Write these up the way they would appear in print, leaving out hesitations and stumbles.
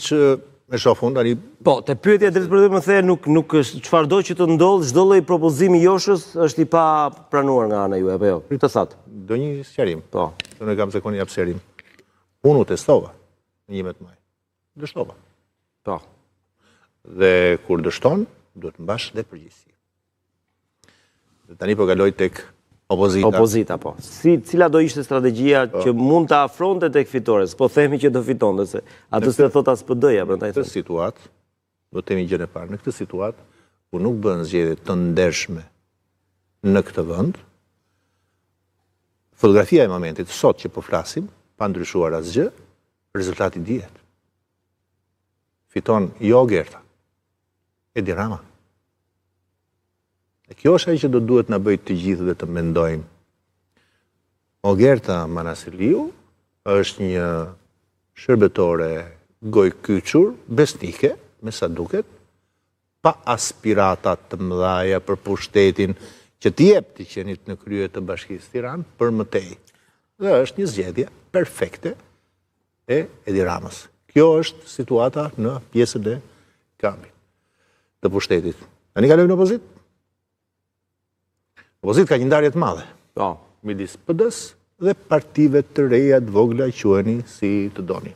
që me shofun tani. Po, te pyetja drejt për më the nuk është çfarëdo që të ndodh, çdo lloj propozimi i Joshës është i pa pranuar nga ana juaj, apo jo? Të thatë. Do një sqarim. Po. Se ne kam zakoni jap sqarim. Unë u testova në 11 maj. Dështova. Po. Dhe kur dështon, duhet mbash dhe përgjegjësi. Dhe tani po kaloj tek opozita. Opozita, po. Cila do ishte strategjia që mund të afronte tek fitores? Po themi që do fitonte, se atë se thot as PD-ja, prandaj. Në këtë situatë, do të themi gjën e parë, në këtë situatë, ku nuk bën zgjedhje të ndershme në këtë vend, fotografia e momentit sot që po flasim, pa ndryshuar asgjë, rezultati dihet. Fiton jo Gerta, Edi Rama. E kjo është ai që do duhet na bëjë të gjithë dhe të mendojmë. Ogerta Manasiliu është një shërbetore gojkyçur, besnike, me sa duket, pa aspirata të mëdhaja për pushtetin që t'i jep t'i qenit në krye të Bashkisë Tiranë për mëtej. Dhe është një zgjedhje perfekte e Edi Ramës. Kjo është situata në pjesën e kampit të pushtetit. Tani kalojmë në opozit? Opozit ka një ndarje të madhe. Po. Midis PD-s dhe partive të reja të vogla quheni si të doni.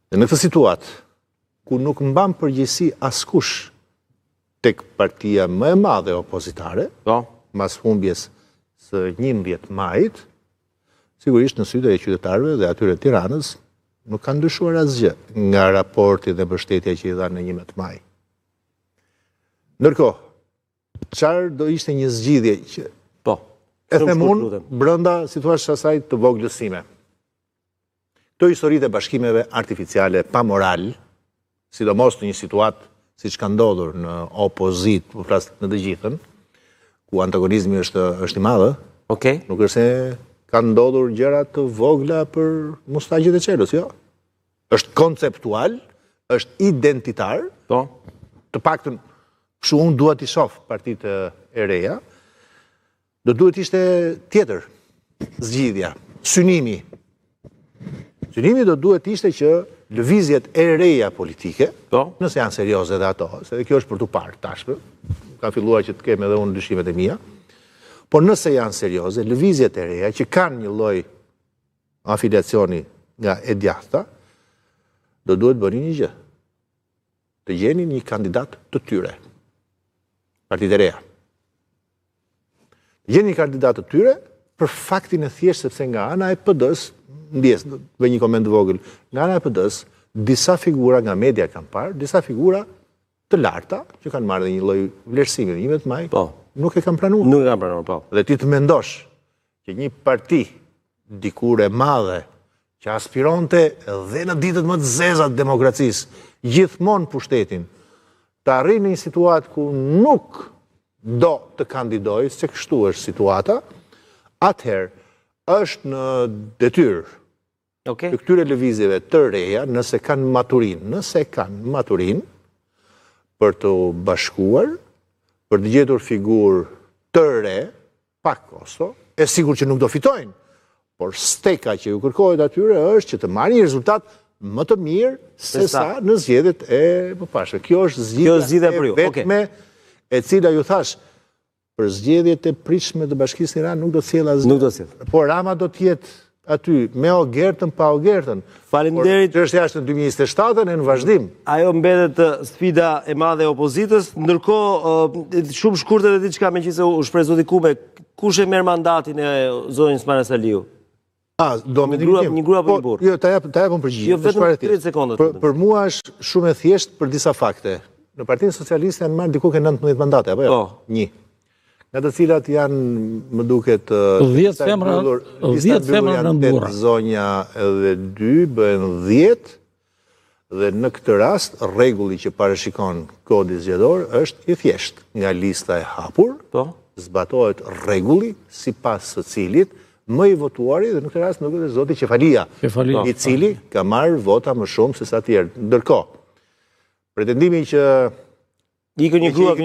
Dhe në këtë situatë, ku nuk mban përgjegjësi askush tek partia më e madhe opozitare, mas humbjes së 11 majit, sigurisht në sytë e qytetarëve dhe atyre të Tiranës, nuk kanë ndryshuar asgjë nga raporti dhe mbështetja që i dha në 11 maj. Ndërkohë, çfarë do ishte një zgjidhje që e them unë brenda situash asaj të voglësime. Këto historitë e bashkimeve artificiale pa moral, sidomos në një situatë siç ka ndodhur në opozit, po flas në të gjithën, ku antagonizmi është i madh, nuk është se kanë ndodhur gjëra të vogla për Mustaqet e Çelës, jo. Është konceptual, është identitar, të paktën kështu unë dua t'i shoh partitë e reja, do duhet ishte tjetër zgjidhja, synimi. Synimi do duhet ishte që lëvizjet e reja politike, nëse janë serioze dhe ato, se kjo është për t'u parë tashmë, ka filluar që të kem edhe unë dyshimet e mia, por nëse janë serioze, lëvizjet e reja që kanë një lloj afiliacioni nga e djathta, do duhet bëni një gjë. Të gjeni një kandidat të tyre. Partitë e reja. Të gjeni një kandidat të tyre për faktin e thjeshtë sepse nga ana e PD-s, ndjes, bëj një koment vogël, nga ana e PD-s, disa figura nga media kanë parë, disa figura të larta, që kanë marrë dhe një lloj vlerësimi në 11 maj, nuk e kanë pranuar. Nuk e kanë pranuar, po. Dhe ti të mendosh që një parti dikur e madhe që aspironte dhe në ditët më të zeza të demokracisë, gjithmonë pushtetin, të arrijë në një situatë ku nuk do të kandidojë, se kështu është situata, atëherë është në detyrë të këtyre lëvizjeve të reja, nëse kanë maturin, për të bashkuar, për të gjetur figurë të re, pa kosto, e sigur që nuk do fitojnë, por steka që ju kërkohet atyre është që të marrë një rezultat më të mirë se sa në zgjedhjet e përpashme. Kjo është zgjidhja e vetme e cila ju thash, për zgjedhjet e pritshme të Bashkisë Tiranë nuk do të sjellë asgjë. Por Rama do të jetë aty me Ogertën pa Ogertën. Faleminderit. Çështja është në 2027 e në vazhdim. Ajo mbetet sfida e madhe e opozitës, ndërkohë shumë shkurtër e diçka meqense u shpreh zoti Kume, kush e merr mandatin e zonjës Manasaliu? Do me një grua për një burr. Jo, ta japëm përgjigje. Jo, vetëm 30 sekonda. Për mua është shumë e thjeshtë për disa fakte. Në Partinë Socialiste janë marrë diku ke 19 mandate, apo jo? Një. Nga të cilat janë, më duket, 10 femra në burra. Zonja edhe 2 bëhen 10, dhe në këtë rast, rregulli që parashikon kodi zgjedhor është i thjeshtë. Nga lista e hapur, zbatohet rregulli sipas së cilit më i votuari, dhe në këtë rast nuk është zoti Qefalia, i cili ka marrë vota më shumë se sa të tjerë. Ndërkohë, pretendimi që ikë një grua,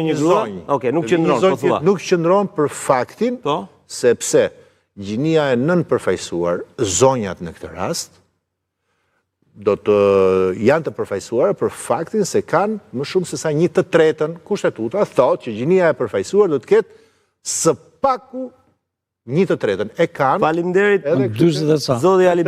Okej, nuk qëndron, po thua. Nuk qëndron për faktin sepse gjinia e nënpërfaqësuar, zonjat në këtë rast, do të janë të përfaqësuara për faktin se kanë më shumë se sa 1/3. Kushtetuta thotë që gjinia e përfaqësuar do të ketë së paku 1/3. E kanë. Faleminderit. Zoti Ali